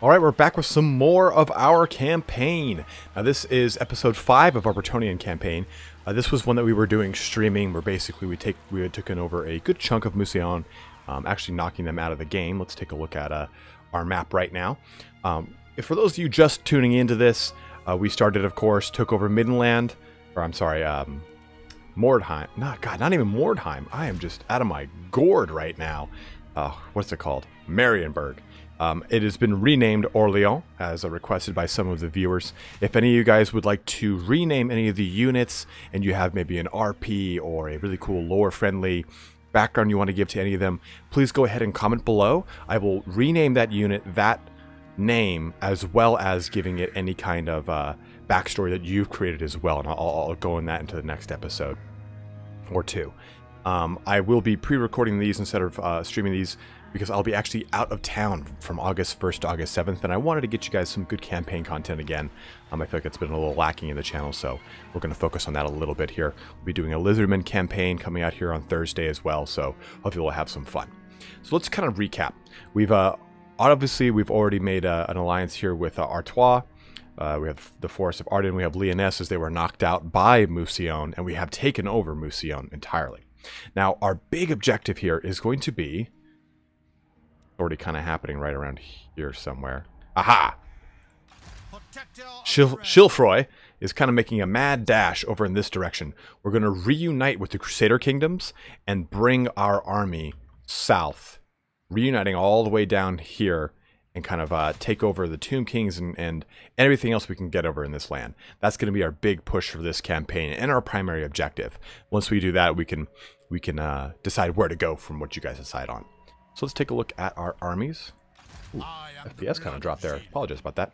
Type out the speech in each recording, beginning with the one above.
Alright, we're back with some more of our campaign. Now this is episode 5 of our Bretonnian campaign. This was one that we were doing streaming, where basically we had taken over a good chunk of Musion, actually knocking them out of the game. Let's take a look at our map right now. For those of you just tuning into this, we started, of course, took over Middenland, or I'm sorry, Mordheim. Not even Mordheim. I am just out of my gourd right now. What's it called? Marienburg. It has been renamed Orléans, as requested by some of the viewers. If any of you guys would like to rename any of the units, and you have maybe an RP or a really cool lore-friendly background you want to give to any of them, please go ahead and comment below. I will rename that unit that name, as well as giving it any kind of backstory that you've created as well, and I'll go in that into the next episode or two. I will be pre-recording these instead of streaming these, because I'll be actually out of town from August 1st to August 7th, and I wanted to get you guys some good campaign content again. I feel like it's been a little lacking in the channel, so we're going to focus on that a little bit here. We'll be doing a Lizardman campaign coming out here on Thursday as well, so hopefully we'll have some fun. So let's kind of recap. We've already made an alliance here with Artois. We have the Forest of Arden, we have Lyonesse, as they were knocked out by Musion, and we have taken over Musion entirely. Now, our big objective here is going to be already kind of happening right around here somewhere. Aha! Schilfroy is kind of making a mad dash over in this direction. We're going to reunite with the Crusader Kingdoms and bring our army south, reuniting all the way down here, and kind of take over the Tomb Kings and everything else we can get over in this land. That's going to be our big push for this campaign and our primary objective. Once we do that, we can decide where to go from what you guys decide on. So let's take a look at our armies. Ooh, FPS kind of dropped there. Apologize about that.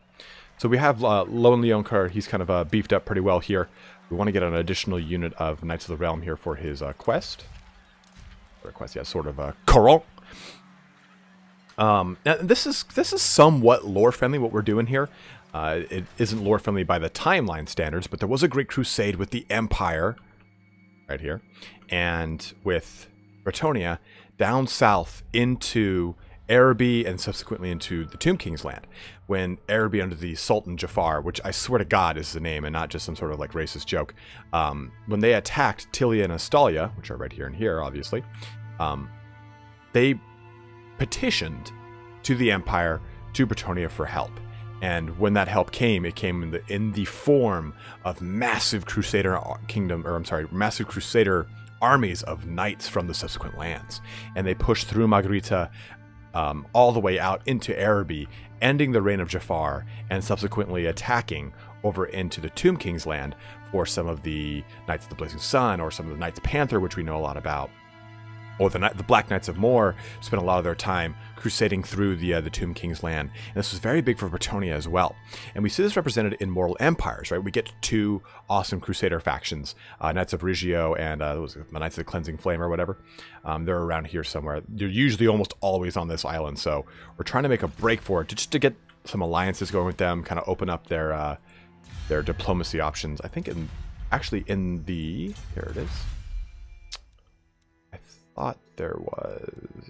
So we have Lone Leoncoeur. He's kind of beefed up pretty well here. We want to get an additional unit of Knights of the Realm here for his quest. Yeah, sort of Coron. Now this is somewhat lore friendly, what we're doing here. It isn't lore friendly by the timeline standards, but there was a great crusade with the Empire right here, and with Bretonnia down south into Araby and subsequently into the Tomb King's land, when Araby under the Sultan Jafar, which I swear to God is the name and not just some sort of like racist joke, when they attacked Tilia and Astalia, which are right here and here obviously, they petitioned to the Empire, to Bretonnia, for help. And when that help came, it came in the form of massive Crusader massive Crusader armies of knights from the subsequent lands. And they pushed through Margarita all the way out into Araby, ending the reign of Jafar, and subsequently attacking over into the Tomb King's land for some of the Knights of the Blazing Sun, or some of the Knights Panther, which we know a lot about. Or the Black Knights of Moor spent a lot of their time crusading through the Tomb King's land. And this was very big for Bretonnia as well. And we see this represented in Mortal Empires, right? We get two awesome Crusader factions, Knights of Riggio and the Knights of the Cleansing Flame or whatever. They're around here somewhere. They're usually almost always on this island, so we're trying to make a break for it, just to get some alliances going with them, kind of open up their diplomacy options. I think here it is. Thought there was...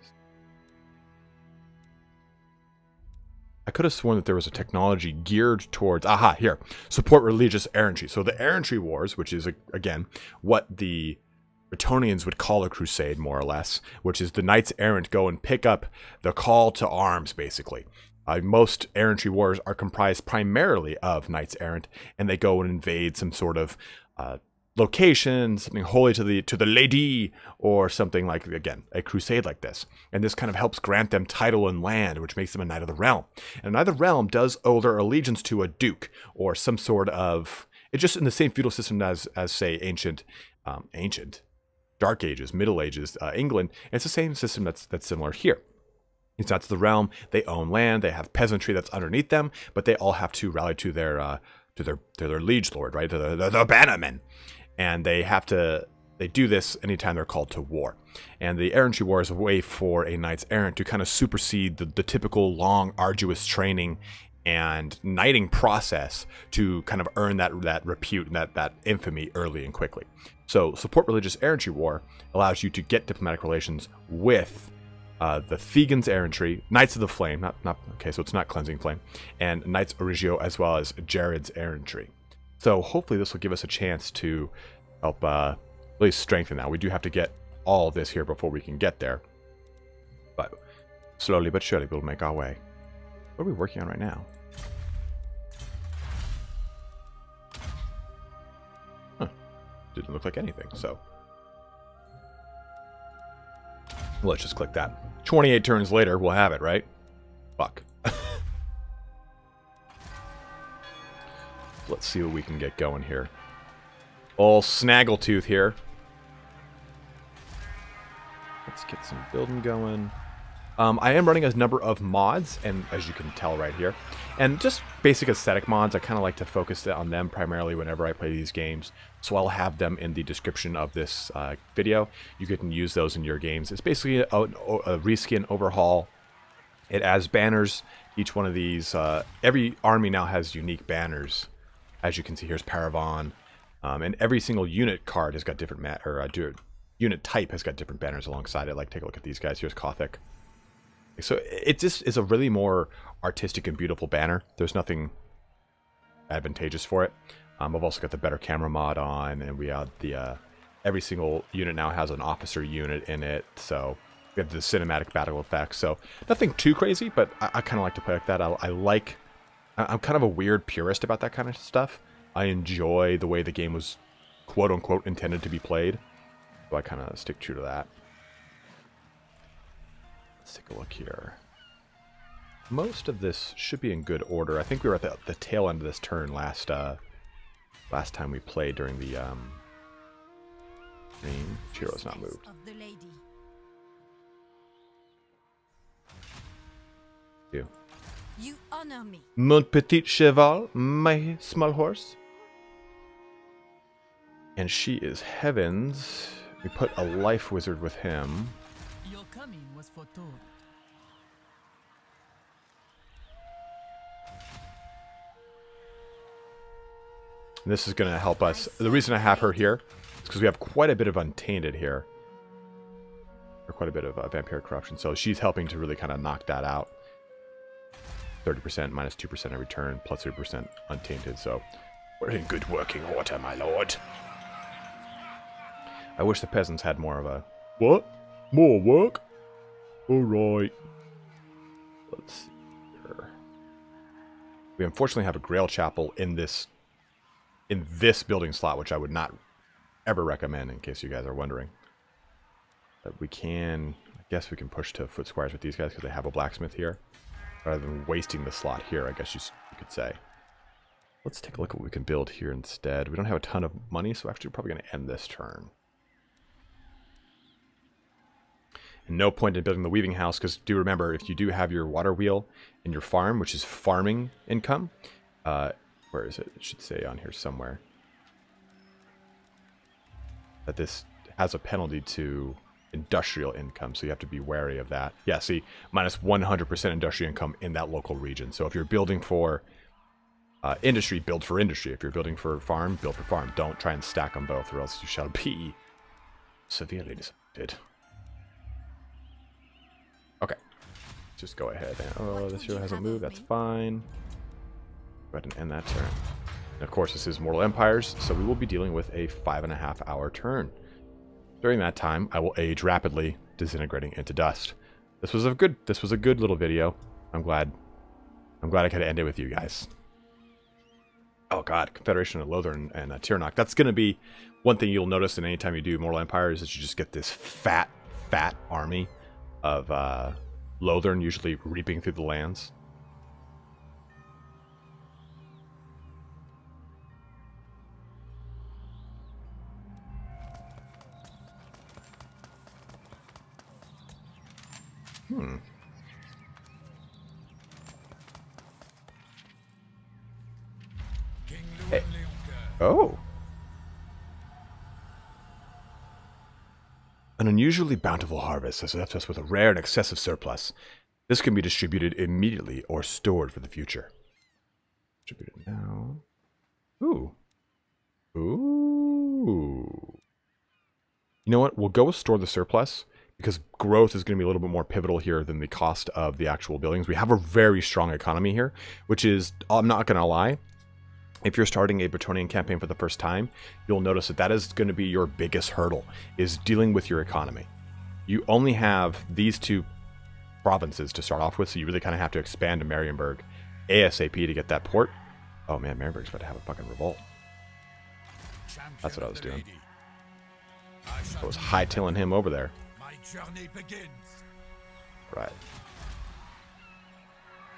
I could have sworn that there was a technology geared towards... Aha, here. Support religious errantry. So the errantry wars, which is, again, what the Bretonnians would call a crusade, more or less, which is the knights errant go and pick up the call to arms, basically. Most errantry wars are comprised primarily of knights errant, and they go and invade some sort of... location, something holy to the lady, or something like, again, a crusade like this. And this kind of helps grant them title and land, which makes them a Knight of the Realm. And a Knight of the Realm does owe their allegiance to a duke, or some sort of... It's just in the same feudal system as say, ancient, Dark Ages, Middle Ages, England. It's the same system that's similar here. It's Knights of the Realm. They own land. They have peasantry that's underneath them, but they all have to rally to their liege lord, right? To the bannermen. And they do this anytime they're called to war. And the errantry war is a way for a knights errant to kind of supersede the typical long, arduous training and knighting process to kind of earn that repute and that infamy early and quickly. So support religious errantry war allows you to get diplomatic relations with the Thegans Errantry, Knights of the Flame, okay, so it's not Cleansing Flame, and Knights Origio, as well as Jared's Errantry. So hopefully this will give us a chance to help really strengthen that. We do have to get all this here before we can get there. But slowly but surely we'll make our way. What are we working on right now? Huh. Didn't look like anything, so... let's just click that. 28 turns later, we'll have it, right? Fuck. Let's see what we can get going here. All snaggletooth here. Let's get some building going. I am running a number of mods, and as you can tell right here, and just basic aesthetic mods. I kind of like to focus on them primarily whenever I play these games, so I'll have them in the description of this video. You can use those in your games. It's basically a reskin overhaul. It adds banners. Each one of these, every army now has unique banners. As you can see, here's Paravan, and every single unit card has got different unit type has got different banners alongside it. Like, take a look at these guys. Here's Kothic. So it just is a really more artistic and beautiful banner. There's nothing advantageous for it. I've also got the better camera mod on, and we have the every single unit now has an officer unit in it. So we have the cinematic battle effects. So nothing too crazy, but I kind of like to play like that. I'm kind of a weird purist about that kind of stuff. I enjoy the way the game was quote unquote intended to be played. So I kind of stick true to that. Let's take a look here. Most of this should be in good order. I think we were at the tail end of this turn last time we played during the stream. Chiro's not moved. You honor me. Mon petit cheval, my small horse. And she is heavens. We put a life wizard with him. Your coming was foretold. And this is going to help us. The reason I have her here is because we have quite a bit of Untainted here. Or quite a bit of Vampire Corruption. So she's helping to really kind of knock that out. 30%, minus 2% every turn, plus 3% Untainted. So we're in good working order, my lord. I wish the peasants had more of a... What? More work? Alright. Let's see here. We unfortunately have a Grail Chapel in this building slot, which I would not ever recommend, in case you guys are wondering. But we can... I guess we can push to foot squires with these guys because they have a blacksmith here. Rather than wasting the slot here, I guess you could say. Let's take a look at what we can build here instead. We don't have a ton of money, so actually we're probably going to end this turn. And no point in building the weaving house, because do remember, if you do have your water wheel in your farm, which is farming income, where is it? It should say on here somewhere that this has a penalty to industrial income, so you have to be wary of that. Yeah, see, minus 100% industrial income in that local region. So if you're building for industry, build for industry. If you're building for farm, build for farm. Don't try and stack them both, or else you shall be severely disappointed. Okay, just go ahead and... Oh, this hero hasn't moved. That's fine. Go ahead and end that turn. And of course, this is Mortal Empires, so we will be dealing with a 5.5-hour turn. During that time, I will age rapidly, disintegrating into dust. This was a good little video. I'm glad I could end it with you guys. Oh god, Confederation of Lothern and Tirnock. That's going to be one thing you'll notice in any time you do Mortal Empires, is you just get this fat army of Lothern, usually reaping through the lands. Hey. Oh. An unusually bountiful harvest has left us with a rare and excessive surplus. This can be distributed immediately or stored for the future. Distributed now. Ooh. Ooh. You know what? We'll go with store the surplus, because growth is going to be a little bit more pivotal here than the cost of the actual buildings. We have a very strong economy here, which is, I'm not going to lie, if you're starting a Bretonnian campaign for the first time, you'll notice that that is going to be your biggest hurdle, is dealing with your economy. You only have these two provinces to start off with, so you really kind of have to expand to Marienburg ASAP to get that port. Oh man, Marienburg's about to have a fucking revolt. That's what I was doing. I was hightailing him over there. Right.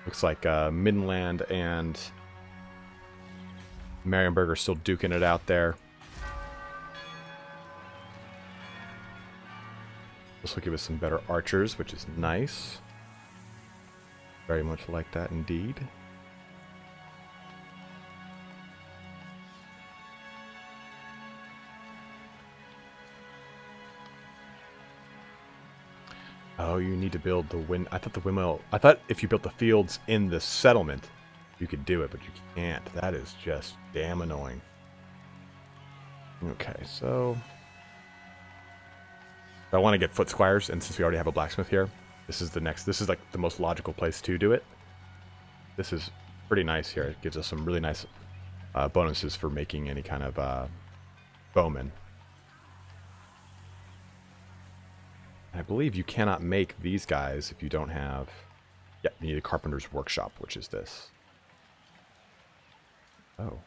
Looks like Midland and Marienburg are still duking it out there. This will give us some better archers, which is nice. Very much like that indeed. Oh, you need to build the wind. I thought the windmill. I thought if you built the fields in the settlement, you could do it, but you can't. That is just damn annoying. Okay, so I want to get foot squires, and since we already have a blacksmith here, this is the next. This is like the most logical place to do it. This is pretty nice here. It gives us some really nice bonuses for making any kind of bowman. I believe you cannot make these guys if you don't have... Yeah, you need a carpenter's workshop, which is this. Oh.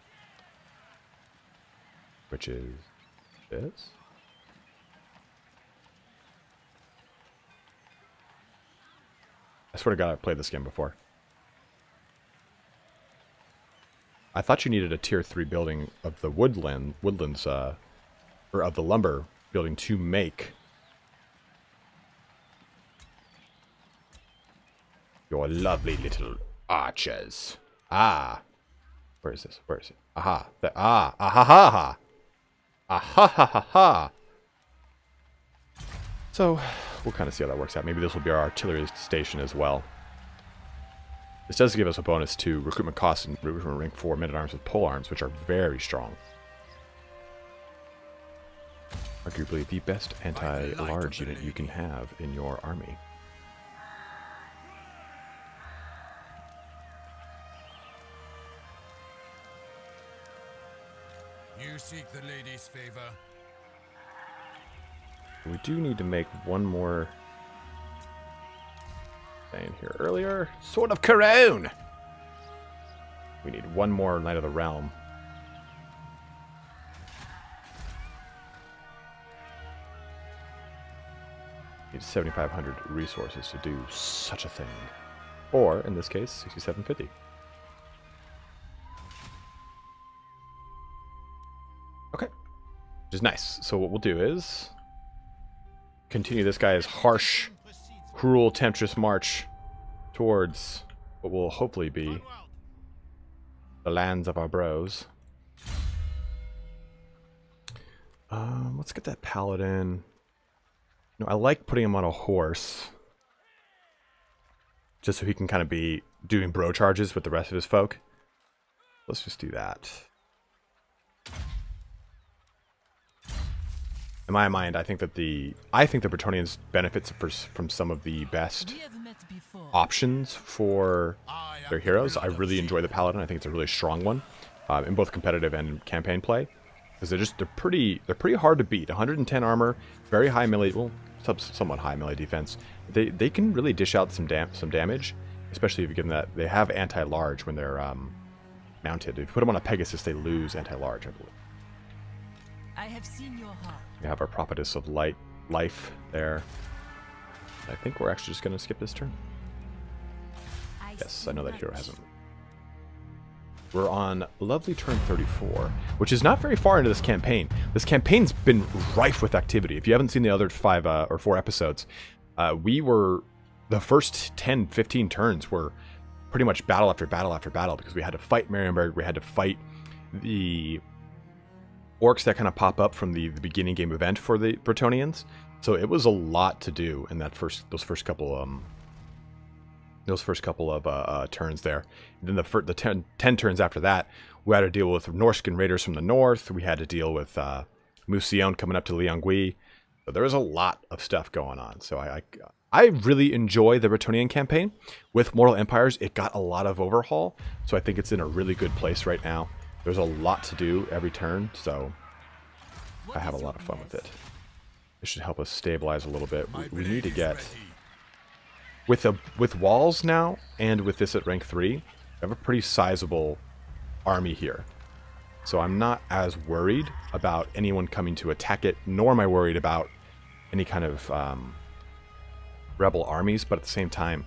Which is this? I swear to God, I've played this game before. I thought you needed a tier 3 building of the woodlands, or of the lumber building to make your lovely little archers. Ah. Where is this? Where is it? Aha. There. Ah. Ah ha ha ha. Ah ha ha ha ha. So, we'll kind of see how that works out. Maybe this will be our artillery station as well. This does give us a bonus to recruitment costs and recruitment rank 4 men-at-arms with polearms, which are very strong. Arguably the best anti-large unit you can have in your army. You seek the lady's favor. We do need to make one more thing here earlier. Sword of Corone! We need one more Knight of the Realm. Need 7,500 resources to do such a thing. Or, in this case, 6,750. Okay. Which is nice. So what we'll do is continue this guy's harsh, cruel, temptress march towards what will hopefully be the lands of our bros. Let's get that paladin. No, I like putting him on a horse, just so he can kind of be doing bro charges with the rest of his folk. Let's just do that. In my mind, I think that the Bretonnians benefits from some of the best options for their heroes. I really enjoy the paladin. I think it's a really strong one in both competitive and campaign play, because they're pretty hard to beat. 110 armor, very high melee, well, somewhat high melee defense. They can really dish out some damage, especially if you give them that. They have anti-large when they're mounted. If you put them on a Pegasus, they lose anti-large, I believe. I have seen your heart. We have our Prophetess of Life there. I think we're actually just going to skip this turn. Yes, I know that hero hasn't. We're on lovely turn 34, which is not very far into this campaign. This campaign's been rife with activity. If you haven't seen the other 5 or 4 episodes, the first 10, 15 turns were pretty much battle after battle after battle, because we had to fight Marienburg, we had to fight the orcs that kind of pop up from the beginning game event for the Bretonnians. So it was a lot to do in that those first couple of turns there. And then the 10 turns after that, we had to deal with Norscan raiders from the north. We had to deal with Musion coming up to Liangui. So there is a lot of stuff going on. So I really enjoy the Bretonnian campaign. With Mortal Empires, it got a lot of overhaul. So I think it's in a really good place right now. There's a lot to do every turn, so I have a lot of fun with it. It should help us stabilize a little bit. We need to get... With walls now, and with this at rank 3, I have a pretty sizable army here. So I'm not as worried about anyone coming to attack it, nor am I worried about any kind of rebel armies, but at the same time,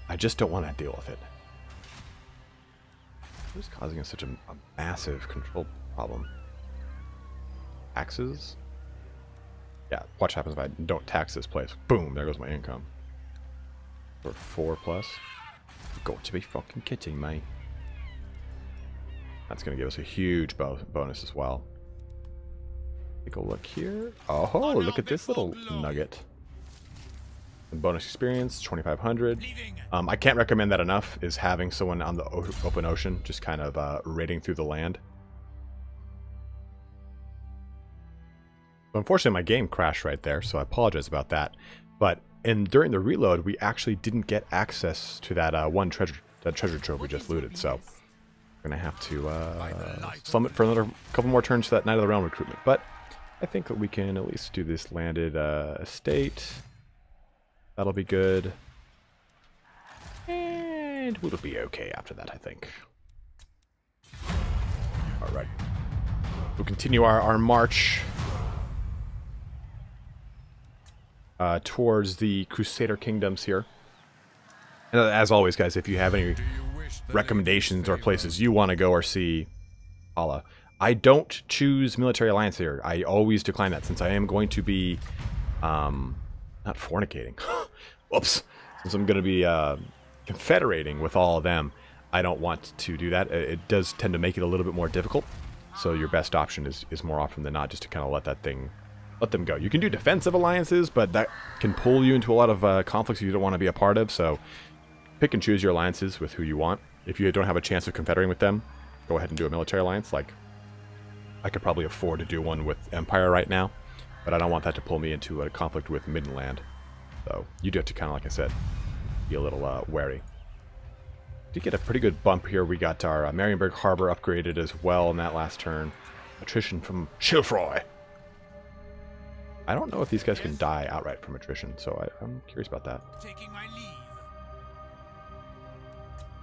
I just don't want to deal with it. What's causing us such a massive control problem? Taxes? Yeah, watch what happens if I don't tax this place. Boom, there goes my income. For 4+. You've got to be fucking kidding me. That's going to give us a huge bonus as well. Take a look here. Oh, look at this little nugget. And bonus experience, 2,500. I can't recommend that enough, is having someone on the open ocean, just kind of raiding through the land. Unfortunately, my game crashed right there, so I apologize about that. But during the reload, we actually didn't get access to that one treasure trove we just looted, so we're gonna have to slum it for another couple more turns to that Knight of the Realm recruitment. But I think that we can at least do this landed estate. That'll be good, and we'll be okay after that, I think. All right, we'll continue our march towards the Crusader Kingdoms here. And as always, guys, if you have any recommendations or places you want to go or see, holla. I don't choose military alliance here. I always decline that, since I am going to be not fornicating. Whoops. Since I'm going to be confederating with all of them, I don't want to do that. It does tend to make it a little bit more difficult. So your best option is more often than not just to kind of let them go. You can do defensive alliances, but that can pull you into a lot of conflicts you don't want to be a part of. So pick and choose your alliances with who you want. If you don't have a chance of confederating with them, go ahead and do a military alliance. Like, I could probably afford to do one with Empire right now, but I don't want that to pull me into a conflict with Middenland. So you do have to kind of, like I said, be a little wary. Did get a pretty good bump here. We got our Marienburg Harbor upgraded as well in that last turn. Attrition from Schilfroy. I don't know if these guys can die outright from attrition, so I'm curious about that. Taking my leave.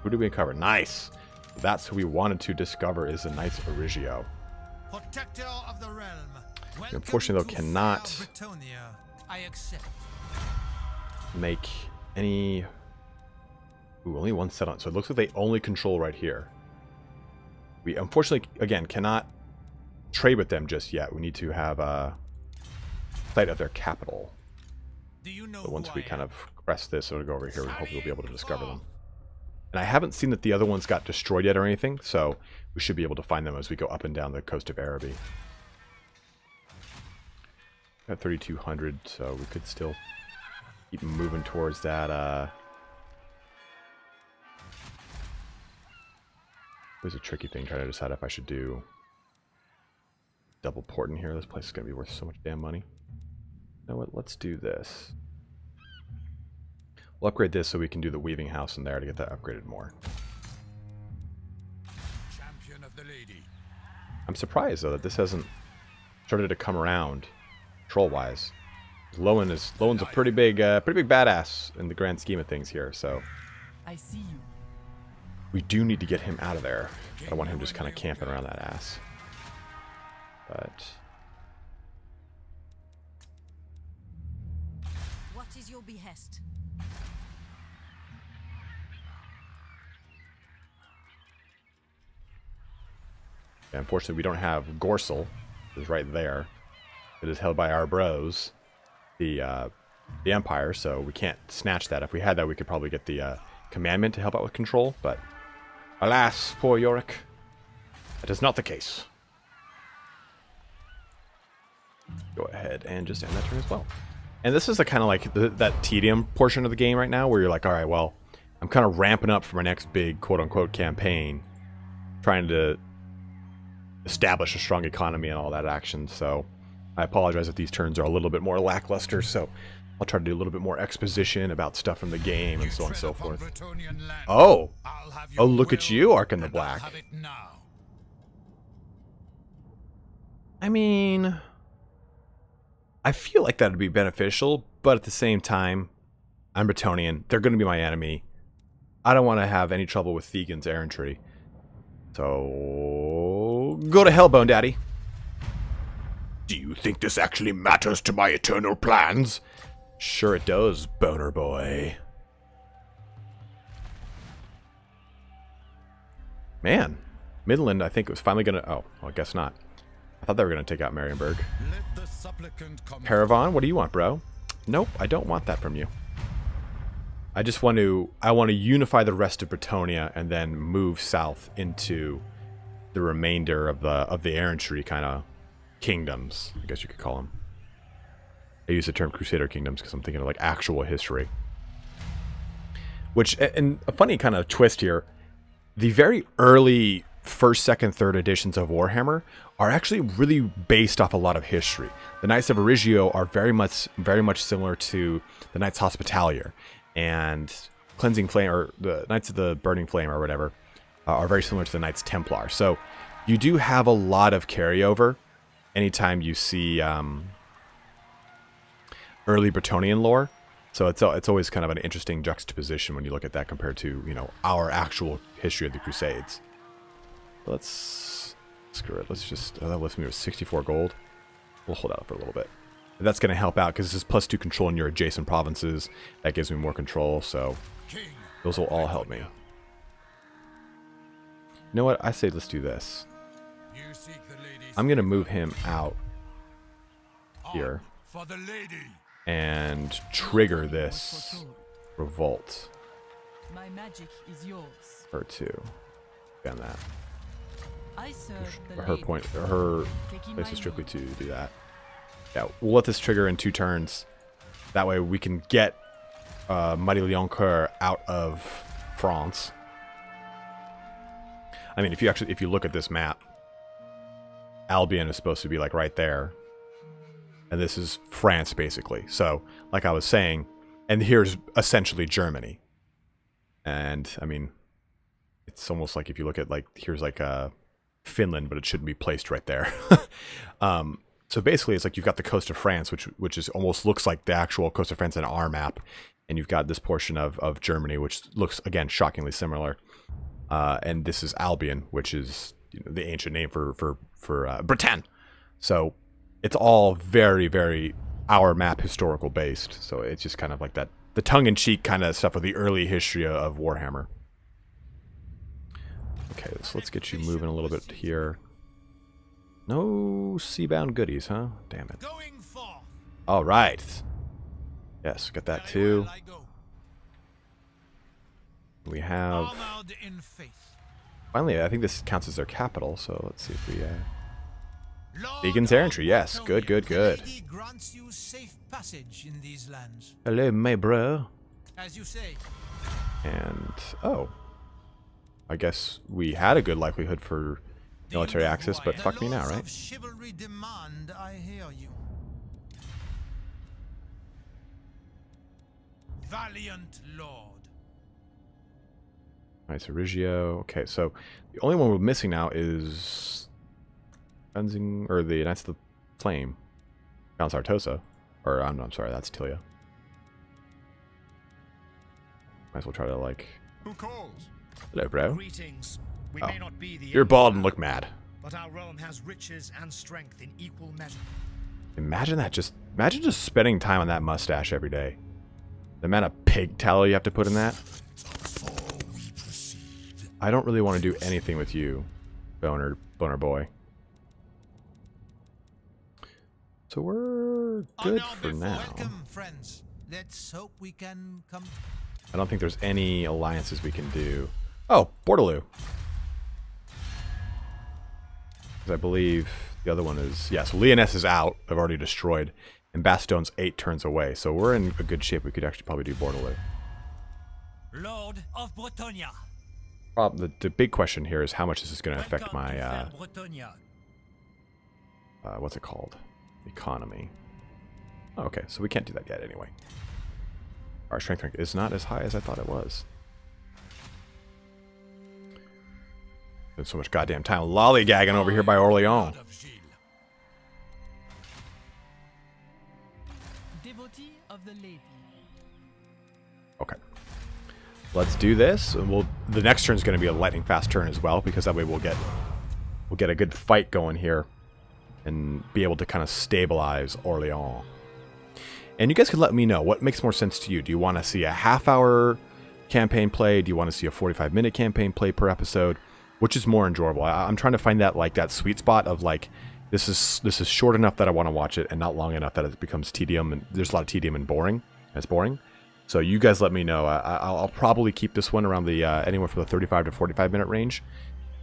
Who did we uncover? Nice! That's who we wanted to discover, is the Knights of Origio. Protector of the realm. Unfortunately, though, cannot Bretonnia. I accept. make any... Ooh, only one settlement. So it looks like they only control right here. We, unfortunately, again, cannot trade with them just yet. We need to have a sight of their capital. Do you know So once we kind of crest this, it'll go over here. We hope we'll be able to discover them. And I haven't seen that the other ones got destroyed yet or anything, so we should be able to find them as we go up and down the coast of Araby. Got 3,200, so we could still keep moving towards that. It was a tricky thing trying to decide if I should do double port in here. This place is going to be worth so much damn money. You know what? Let's do this. We'll upgrade this so we can do the weaving house in there to get that upgraded more. Champion of the lady. I'm surprised though that this hasn't started to come around troll-wise. Lowen's a pretty big badass in the grand scheme of things here. So I see you. we do need to get him out of there. I don't want him just kind of camping around that ass. But What is your behest? yeah, unfortunately, we don't have Gorsel. It's right there. It is held by our bros, the Empire, so we can't snatch that. If we had that, we could probably get the commandment to help out with control, but alas, poor Yorick, that is not the case. Go ahead and just end that turn as well. And this is the kind of like that tedium portion of the game right now, where you're like, all right, well, I'm kind of ramping up for my next big quote-unquote campaign, trying to establish a strong economy and all that action. So I apologize if these turns are a little bit more lackluster, so I'll try to do a little bit more exposition about stuff from the game and so on and so forth. Oh! Oh, look at you, Ark in the Black. I mean, I feel like that would be beneficial, but at the same time, I'm Bretonnian. They're going to be my enemy. I don't want to have any trouble with Thegan's errantry. So, go to hell, Bone Daddy. Do you think this actually matters to my eternal plans? Sure it does, Boner Boy. Man, Midland, I think it was finally going to... Oh, well, I guess not. I thought they were going to take out Marienburg. Paravon, what do you want, bro? Nope, I don't want that from you. I just want to... I want to unify the rest of Bretonnia and then move south into the remainder of the errantry kind of kingdoms, I guess you could call them. I use the term Crusader Kingdoms because I'm thinking of like actual history. Which, and a funny kind of twist here, the very early first, second, third editions of Warhammer are actually really based off a lot of history. The Knights of Origio are very much similar to the Knights Hospitalier, and Cleansing Flame, or the Knights of the Burning Flame, or whatever, are very similar to the Knights Templar. So you do have a lot of carryover anytime you see early Bretonnian lore. So it's always kind of an interesting juxtaposition when you look at that compared to, you know, our actual history of the Crusades. Let's screw it. Let's just that lifts me with 64 gold. We'll hold out for a little bit. And that's going to help out because this is +2 control in your adjacent provinces. That gives me more control, so those will all help me. You know what? I say let's do this. I'm going to move him out here and trigger this revolt. My magic is yours. Her too. Done that. I serve the Her lady. point. Her place is strictly to do that. Yeah, we'll let this trigger in 2 turns. That way we can get Mighty Leoncoeur out of France. I mean, if you look at this map, Albion is supposed to be like right there. And this is France, basically. So, like I was saying, and here's essentially Germany. And, I mean, it's almost like if you look at, like, here's like Finland, but it shouldn't be placed right there. So basically, it's like you've got the coast of France, which is almost looks like the actual coast of France in our map. And you've got this portion of Germany, which looks, again, shockingly similar. And this is Albion, which is, you know, the ancient name for Bretagne. So it's all very, very our map historical based. So it's just kind of like that, the tongue-in-cheek kind of stuff of the early history of Warhammer. Okay, so let's get you moving a little bit here. No seabound goodies, huh? Damn it. All right. Yes, got that too. We have... Finally, I think this counts as their capital, so let's see if we... Deacon's errantry, yes. Good, good, good. Hello, my bro. As you say. And, oh. I guess we had a good likelihood for military access, but fuck me now, right? Chivalry demand, I hear you. Valiant Lord. Nice, Origio. Okay, so the only one we're missing now is Cleansing, or the Knights of the Flame. Count Sartosa. Or, I'm sorry, that's Tilia. Might as well try to, like... Who calls? Hello, bro. Greetings. We may not be the You're bald and look mad. but our realm has riches and strength in equal measure. Imagine that, imagine just spending time on that mustache every day. The amount of pig tallow you have to put in that. I don't really want to do anything with you, boner boy. So we're good for now. Welcome, friends. Let's hope we can come. I don't think there's any alliances we can do. Oh, Bordeloo. Because I believe the other one is... Yeah, so Lyonesse is out. They've already destroyed. And Bastone's 8 turns away. So we're in a good shape. We could actually probably do Bordeloo. Lord of Bretonnia. The big question here is how much is this going to affect my... what's it called? Economy. Oh, okay, so we can't do that yet anyway. Our strength rank is not as high as I thought it was. There's so much goddamn time lollygagging over here by Orleans. Devotee of the lady. Okay. Let's do this. And the next turn is going to be a lightning fast turn as well, because that way we'll get a good fight going here and be able to kind of stabilize Orleans. And you guys can let me know what makes more sense to you. Do you want to see a half-hour campaign play? Do you want to see a 45-minute campaign play per episode? Which is more enjoyable? I'm trying to find that sweet spot of like, this is short enough that I want to watch it and not long enough that it becomes tedium, and there's a lot of tedium and boring. It's boring. So you guys let me know. I'll probably keep this one around the anywhere from the 35 to 45-minute range,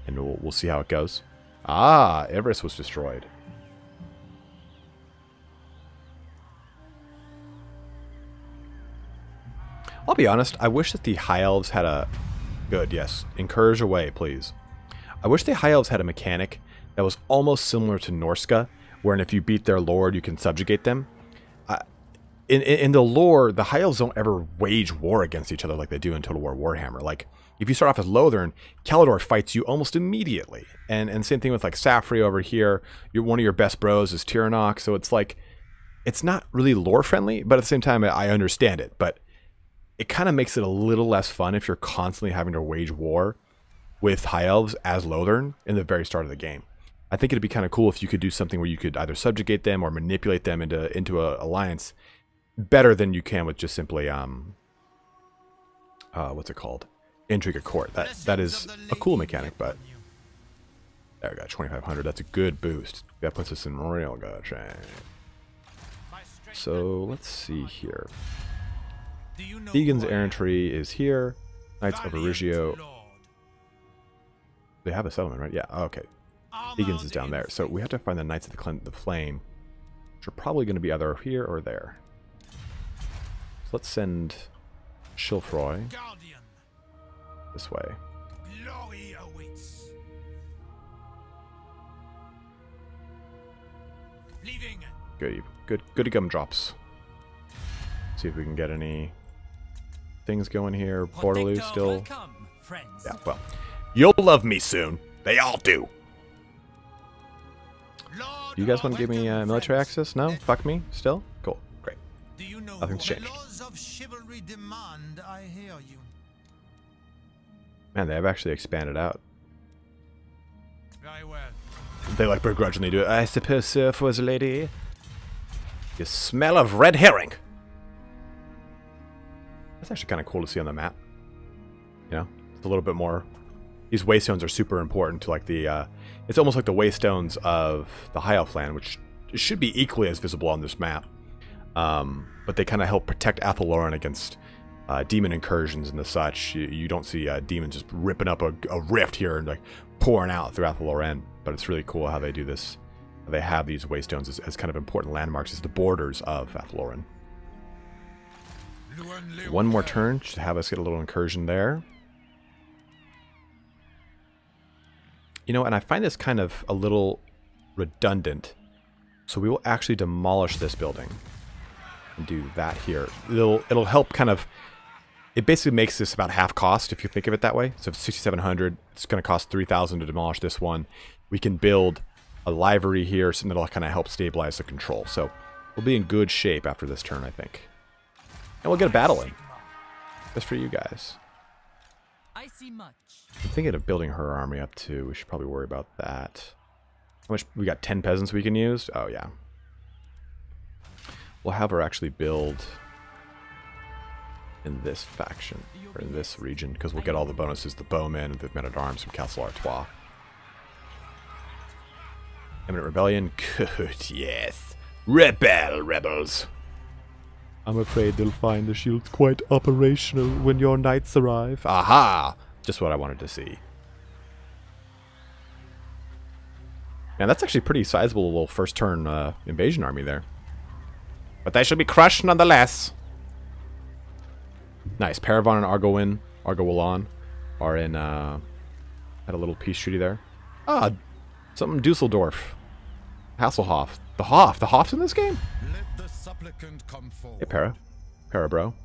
and we'll see how it goes. Ah, Everest was destroyed. I'll be honest, I wish that the High Elves had a... Good, yes. Encourage away, please. I wish the High Elves had a mechanic that was almost similar to Norska, wherein if you beat their lord, you can subjugate them. In the lore, the High Elves don't ever wage war against each other like they do in Total War Warhammer. Like, if you start off as Lothern, Kalador fights you almost immediately. And same thing with, like, Safri over here. One of your best bros is Tyrannok, so it's like... It's not really lore-friendly, but at the same time, I understand it. But it kind of makes it a little less fun if you're constantly having to wage war with High Elves as Lothern in the very start of the game. I think it'd be kind of cool if you could do something where you could either subjugate them or manipulate them into an alliance better than you can with just simply what's it called? Intrigue at court. That is a cool mechanic, but there we go, 2,500. That's a good boost. That puts us in real good shape. So let's see here. Deegan's errantry is here. Knights of Origio. They have a settlement, right? Yeah. Okay. Deegan's is down there. So we have to find the Knights of the Flame, which are probably going to be either here or there. So let's send Chilfroy this way. Glory awaits. Leaving. Goody gumdrops. See if we can get any things going here. Portaloo still. Yeah, well, you'll love me soon. They all do. You guys want to give me military access? No? Fuck me? Still? Cool. Great. Do you know Nothing's the changed. laws of chivalry demand? I hear you. Man, they have actually expanded out. Very well. They like begrudgingly do it. I suppose so, for the lady. You smell of red herring. That's actually kind of cool to see on the map. You know, it's a little bit more. These waystones are super important to like the. It's almost like the waystones of the High Elf land, which should be equally as visible on this map. But they kind of help protect Athaloran against demon incursions and the such. You don't see demons just ripping up a rift here and like pouring out through Athaloran. But it's really cool how they do this. They have these waystones as kind of important landmarks as the borders of Athaloran. One more turn should have us get a little incursion there. You know, and I find this kind of a little redundant. So we will actually demolish this building and do that here. It'll help kind of. It basically makes this about half cost if you think of it that way. So if it's 6,700, it's going to cost 3,000 to demolish this one. We can build a livery here, something that'll kind of help stabilize the control. So we'll be in good shape after this turn, I think. And we'll get a battle in. Just for you guys. I see much. I'm thinking of building her army up too. We should probably worry about that. How much? We got 10 peasants we can use? Oh, yeah. We'll have her actually build in this faction, or in this region, because we'll get all the bonuses, the bowmen and the men-at-arms from Castle Artois. Imminent rebellion? Good, yes. Rebel, rebels. I'm afraid they'll find the shields quite operational when your knights arrive. Aha! Just what I wanted to see. Man, that's actually pretty sizable little first turn invasion army there. But they should be crushed nonetheless. Nice. Paravon and Argowilon are in at a little peace treaty there. Ah, something Dusseldorf. Hasselhoff. The Hoff. The Hoff's in this game? Let the supplicant come forward. Hey, Para. Para, bro.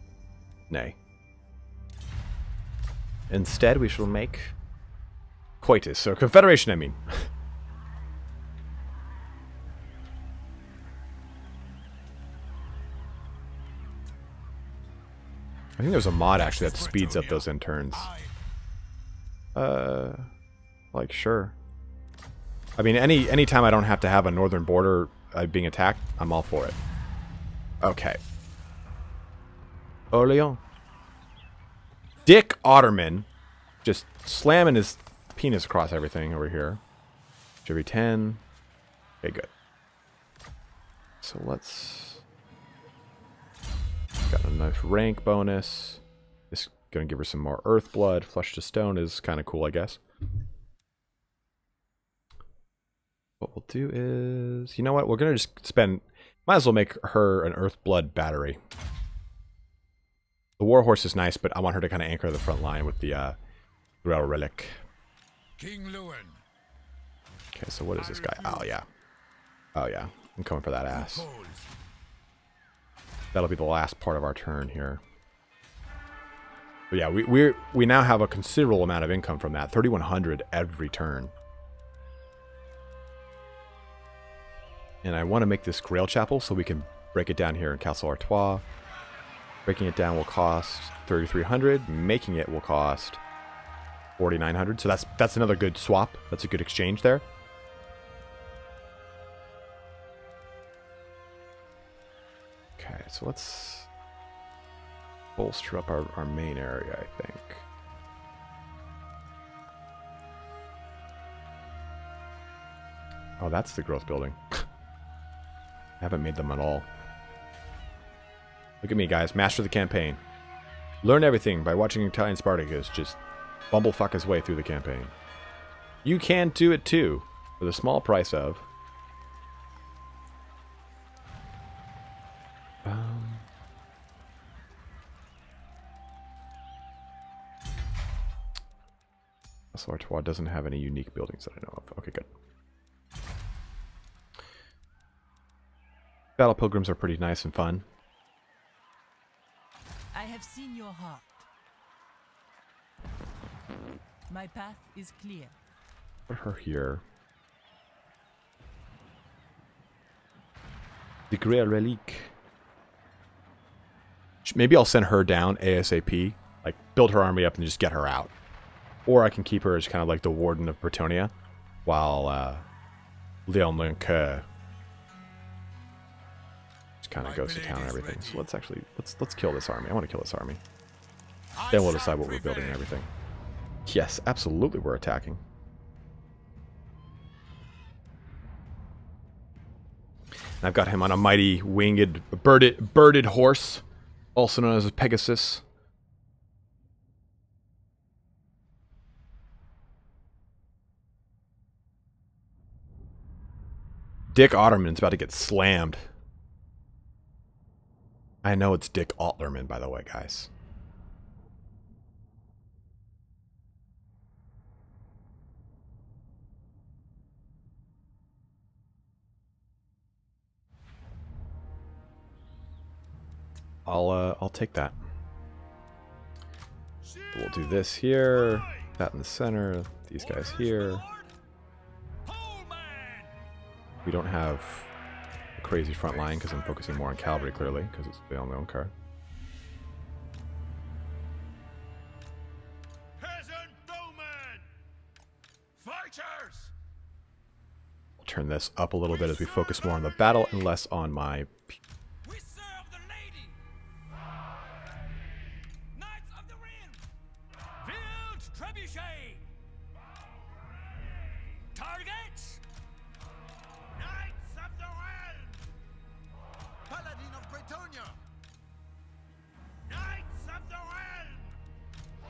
Nay. Instead, we shall make Coitus, or Confederation, I mean. I think there's a mod, actually, that speeds up those end turns. Like, sure. I mean, any time I don't have to have a northern border being attacked, I'm all for it. Okay. Orléans. Dick Otterman just slamming his penis across everything over here. Every 10. Okay, good. So let's... Got a nice rank bonus. This is going to give her some more earth blood. Flesh to stone is kind of cool, I guess. What we'll do is... You know what? We're going to just spend... Might as well make her an earth blood battery. The warhorse is nice, but I want her to kind of anchor the front line with the Grail relic. King Lewin. Okay, so what is this guy? Oh, yeah. Oh, yeah. I'm coming for that ass. That'll be the last part of our turn here. But yeah, we now have a considerable amount of income from that. 3,100 every turn. And I want to make this Grail Chapel so we can break it down here in Castle Artois. Breaking it down will cost 3,300. Making it will cost 4,900. So that's another good swap. That's a good exchange there. Okay, so let's bolster up our main area, I think. Oh, that's the growth building. I haven't made them at all. Look at me, guys. Master the campaign. Learn everything by watching Italian Spartacus just bumblefuck his way through the campaign. You can do it too, for the small price of... Castle Artois doesn't have any unique buildings that I know of. Okay, good. Battle Pilgrims are pretty nice and fun. I have seen your heart. My path is clear. Put her here. The Grail Relique. Maybe I'll send her down ASAP. Like, build her army up and just get her out. Or I can keep her as kind of like the Warden of Bretonnia, while Leon Lincoeur just kind of goes to town and everything. So let's actually let's kill this army. I want to kill this army. Then we'll decide what we're building and everything. Yes, absolutely, we're attacking. And I've got him on a mighty winged birded horse, also known as a Pegasus. Dick Otterman's about to get slammed. I know it's Dick Otterman, by the way, guys. I'll take that. We'll do this here, that in the center, these guys here. We don't have a crazy front line because I'm focusing more on cavalry, clearly, because it's on their own card. Peasant bowmen! Fighters! I'll turn this up a little bit as we focus more on the battle and less on my... We serve the lady. Knights of the Ring. Field trebuchet. Targets. Knights of the Realm. Paladin of Bretonnia. Knights of the Realm.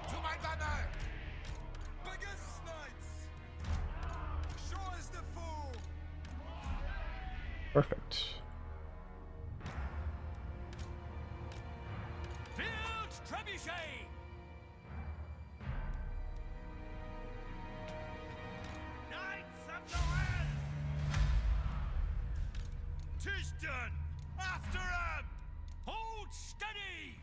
To my banner. Biggest knights. Sure as the fool. Perfect. Field trebuchet. Knights of the Realm. is done. After him. Hold steady.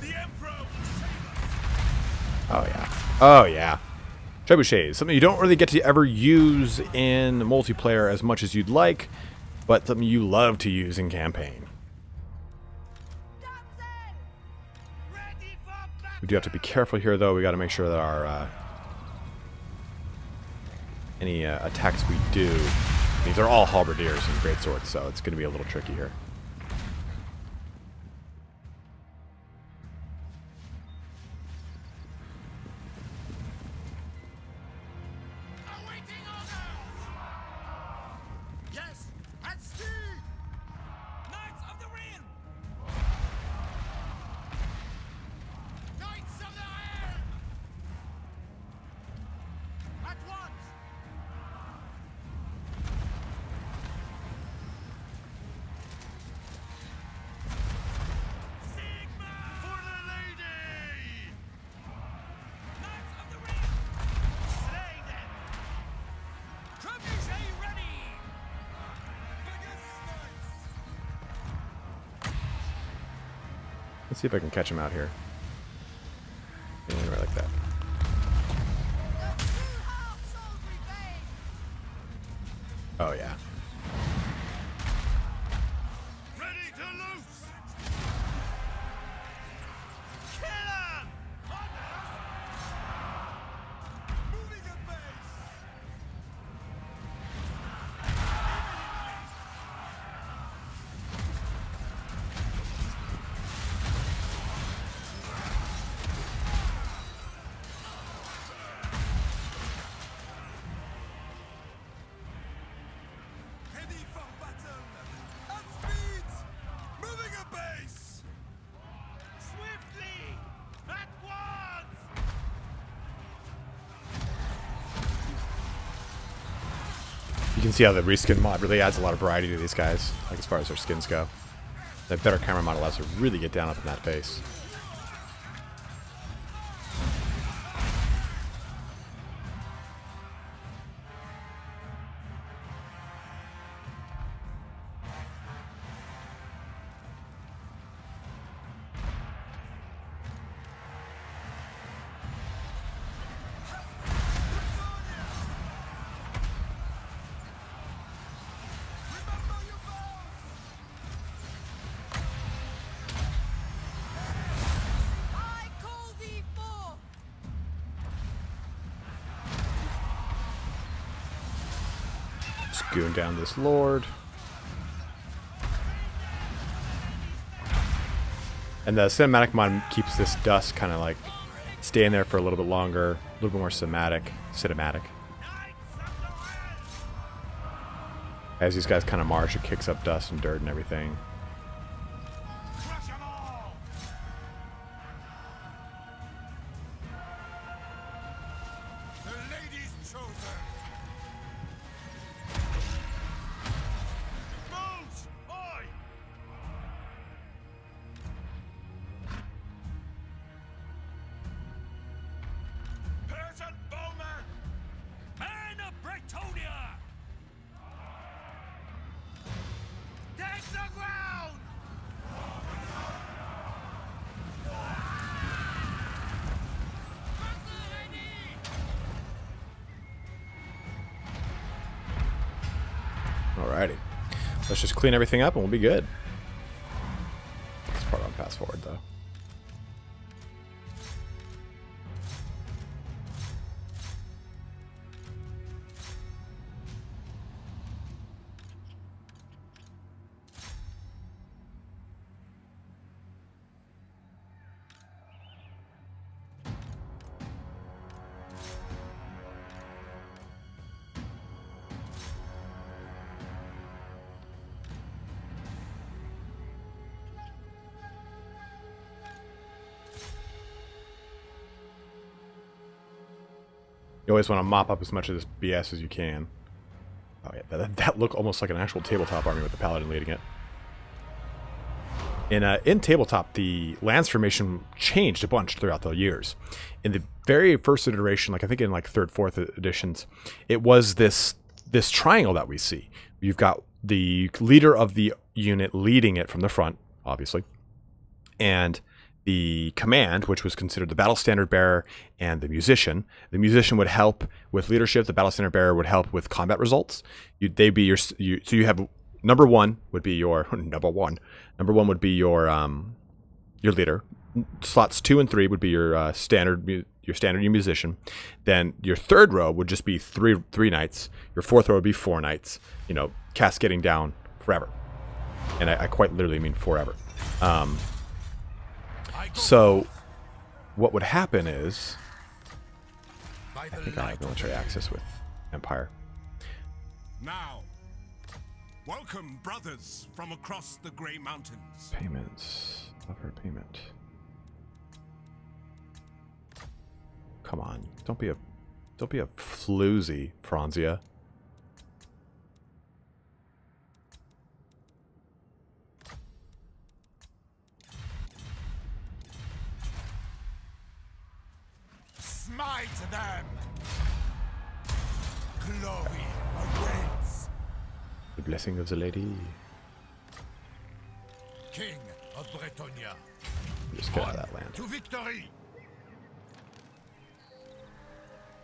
The Emperor will save us. Oh yeah. Oh yeah. Trebuchets, something you don't really get to ever use in multiplayer as much as you'd like, but something you love to use in campaign. Ready for battle. We do have to be careful here, though. We got to make sure that our any attacks we do, these are all halberdiers and greatswords, so it's going to be a little tricky here. Awaiting orders. Yes, at speed. Knights of the Realm. Knights of the Realm. At once. Sigma for the lady. Knights of the Realm. Slay them. Trebuchet ready. Biggest knights. Let's see if I can catch him out here. And right like that. The true heart soul brigade. Oh yeah. Ready to loose. Kill 'em. Moving a base. Ready for battle. At speed. Moving a base. Swiftly. At once. You can see how the reskin mod really adds a lot of variety to these guys, like as far as their skins go. The better camera mod allows to really get down up in that face. Remember your vows. I call thee forth. Just goon down this lord. And the cinematic mod keeps this dust kind of like staying there for a little bit longer, a little bit more cinematic. Knights of the Realm. As these guys kind of march, it kicks up dust and dirt and everything. Crush 'em all. The lady's chosen. Moves. Oi. Persian bowman. Men of Bretonnia. Take the ground. Battle ready. Alrighty. Let's just clean everything up and we'll be good. This part on pass forward though. You always want to mop up as much of this BS as you can. Oh yeah, that looked almost like an actual tabletop army with the paladin leading it. In tabletop, the lance formation changed a bunch throughout the years. In very first iteration, like I think in like third, fourth editions, it was this triangle that we see. You've got the leader of the unit leading it from the front, obviously, and the command, which was considered the battle standard bearer, and the musician. The musician would help with leadership. The battle standard bearer would help with combat results. They'd be so you have number one would be your number one would be your leader. Slots 2 and 3 would be your standard musician. Then your third row would just be three knights. Your fourth row would be 4 knights. You know, cascading down forever, and I quite literally mean forever. So what would happen is, I think I have military access with Empire. Now, welcome, brothers from across the Grey Mountains. Payments. Offer payment. Come on. Don't be a floozy, Franzia. Smite them! Glory awaits! The blessing of the lady. King of Bretonnia. Just get out of that land. To victory!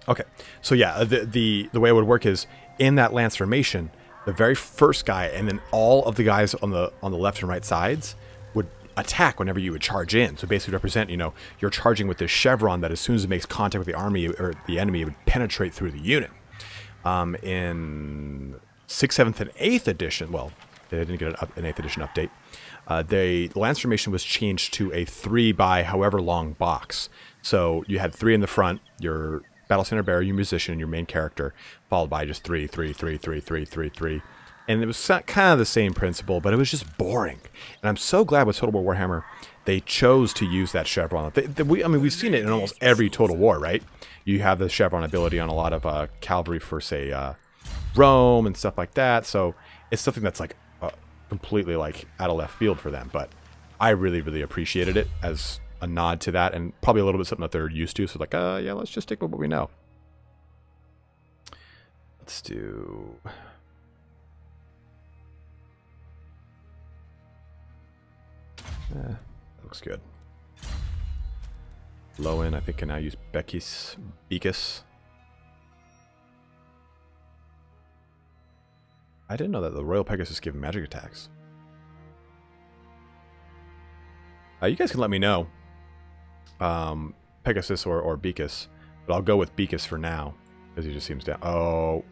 Okay, so yeah, the way it would work is in that lance formation, the very first guy, and then all of the guys on the left and right sides would attack whenever you would charge in. So basically represent, you know, you're charging with this chevron that as soon as it makes contact with the army or the enemy, it would penetrate through the unit. In 6th, 7th, and 8th edition, well, they didn't get an 8th edition update. The lance formation was changed to a 3 by however long box. So you had 3 in the front, your battle center bearer, your musician, your main character, followed by just 3, 3, 3, 3, 3, 3, 3. And it was kind of the same principle, but it was just boring. And I'm so glad with Total War Warhammer, they chose to use that chevron. I mean, we've seen it in almost every Total War, right? You have the chevron ability on a lot of cavalry for, say, Rome and stuff like that. So it's something that's like completely like out of left field for them. But I really, really appreciated it as a nod to that, and probably a little bit something that they're used to. So like, yeah, let's just stick with what we know. Let's do... that looks good. Lowen, I think, can now use Bekus. I didn't know that the Royal Pegasus gave magic attacks. You guys can let me know, Pegasus or Bekus, but I'll go with Bekus for now because he just seems down. Oh,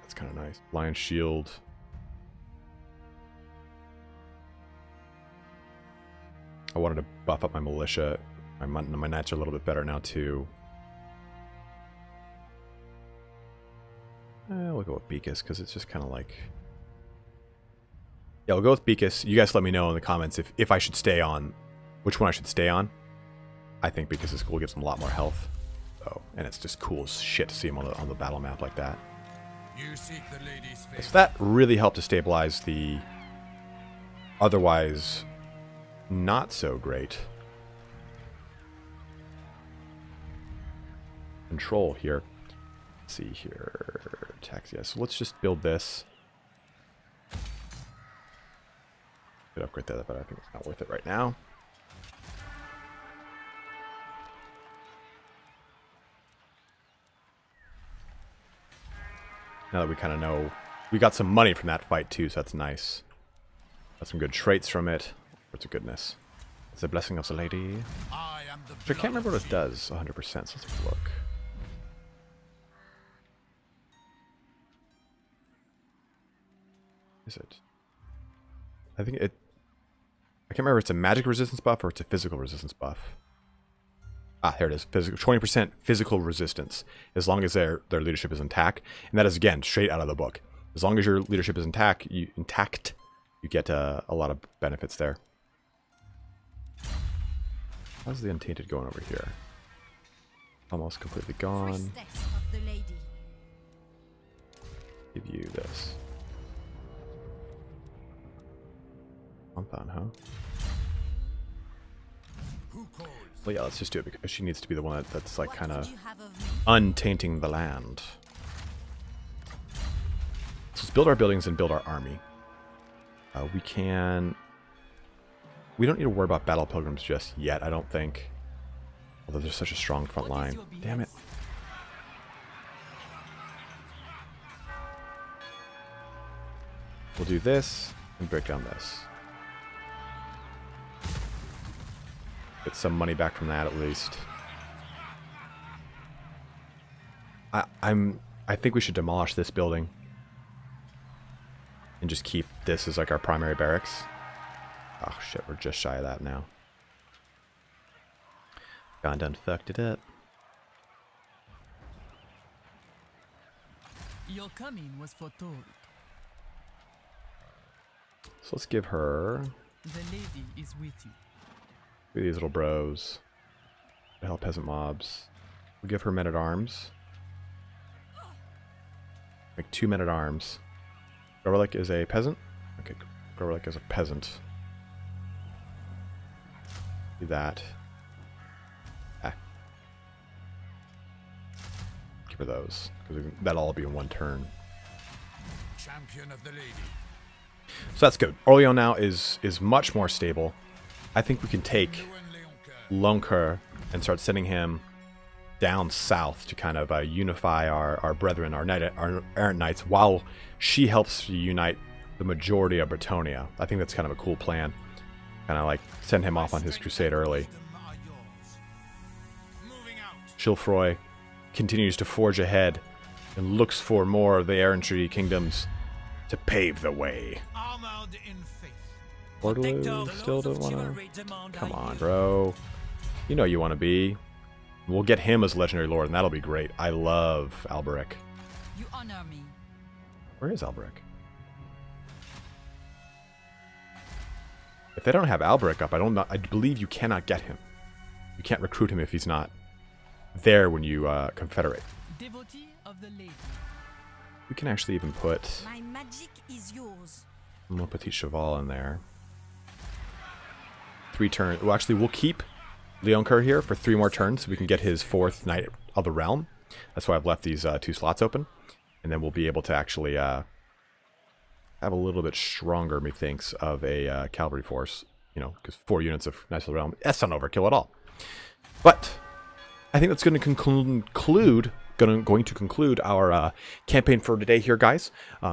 that's kind of nice. Lion Shield. I wanted to buff up my militia. My knights are a little bit better now too. We'll go with Bekus because it's just kind of like... Yeah, we'll go with Bekus. You guys let me know in the comments if I should stay on, which one I should stay on. I think Bekus is cool. Gives him a lot more health. So, and it's just cool as shit to see him on the battle map like that. You seek the lady's favor. So that really helped to stabilize the otherwise not so great control here. Let's see here. Tax, yeah. So let's just build this. Could upgrade that, but I think it's not worth it right now. Now that we kind of know, we got some money from that fight too, so that's nice. Got some good traits from it. What's a goodness? It's a blessing of the lady. I am the Which I can't remember what it does 100%, so let's look. Is it? I think it... I can't remember if it's a magic resistance buff or it's a physical resistance buff. Ah, here it is. Physical, 20% physical resistance, as long as their leadership is intact. And that is, again, straight out of the book. As long as your leadership is intact, you get a lot of benefits there. How's the Untainted going over here? Almost completely gone. Give you this. Monthon, huh? Who calls? Well, yeah, let's just do it because she needs to be the one that's like kind of Would you have of me? untainting the land. So let's build our buildings and build our army. We don't need to worry about battle pilgrims just yet, I don't think. Although there's such a strong front What is line. your behest? Damn it. We'll do this and break down this. Get some money back from that at least. I think we should demolish this building and just keep this as like our primary barracks. Oh shit, we're just shy of that now. Gone done fucked it up. Your coming was foretold. So let's give her The lady is with you. look at these little bros. To help peasant mobs. We'll give her men at arms. Like 2 men at arms. Gorelick is a peasant. Okay, Gorelick is a peasant. Do that. Ah. Give her those. Because that'll all be in one turn. Champion of the lady. So that's good. Orleans now is much more stable. I think we can take Loncoeur and start sending him down south to kind of unify our brethren, our errant knights, while she helps unite the majority of Bretonnia. I think that's kind of a cool plan. Kind of like send him off on his crusade early. Chilfroy continues to forge ahead and looks for more of the errantry kingdoms to pave the way. Armored in faith. Waterloo still don't want to... Come on, bro. You know you want to be. We'll get him as legendary lord, and that'll be great. I love Alberic. You honor me. Where is Alberic? If they don't have Alberic up, I believe you cannot get him. You can't recruit him if he's not there when you confederate. Devotee of the lady. We can actually even put My magic is yours. Mon Petit Cheval in there. 3 turns. Well, actually, we'll keep Leoncoeur here for 3 more turns so we can get his 4th Knight of the Realm. That's why I've left these 2 slots open. And then we'll be able to actually have a little bit stronger, methinks, of a cavalry force. You know, because 4 units of Knights of the Realm, that's not overkill at all. But I think that's going to conclude our campaign for today here, guys.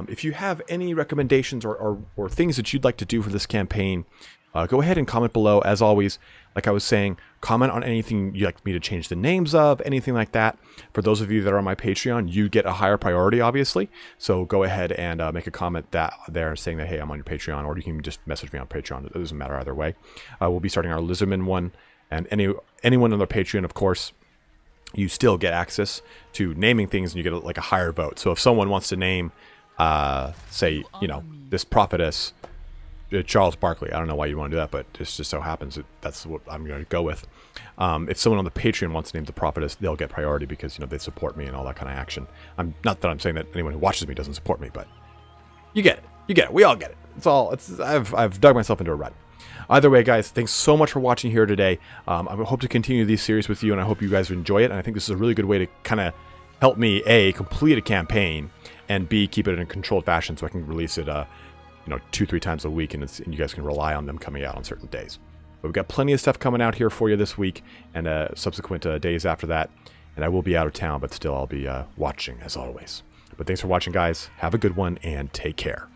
If you have any recommendations or things that you'd like to do for this campaign, go ahead and comment below. As always, like I was saying, comment on anything you'd like me to change the names of, anything like that. For those of you that are on my Patreon, you get a higher priority, obviously. So go ahead and make a comment there saying that, hey, I'm on your Patreon, or you can just message me on Patreon. It doesn't matter either way. We'll be starting our Lizardman one, and anyone on their Patreon, of course, you still get access to naming things, and you get like a higher vote. So if someone wants to name, say, you know, this prophetess, Charles Barkley, I don't know why you want to do that, but it just so happens that that's what I'm going to go with. If someone on the Patreon wants to name the prophetess, they'll get priority because, you know, they support me and all that kind of action. Not that I'm saying that anyone who watches me doesn't support me, but you get it. You get it. We all get it. I've dug myself into a rut. Either way, guys, thanks so much for watching here today. I hope to continue these series with you, and I hope you guys enjoy it. And I think this is a really good way to kind of help me, A, complete a campaign, and B, keep it in a controlled fashion so I can release it, you know, 2-3 times a week, and you guys can rely on them coming out on certain days. But we've got plenty of stuff coming out here for you this week and subsequent days after that. And I will be out of town, but still I'll be watching as always. But thanks for watching, guys. Have a good one, and take care.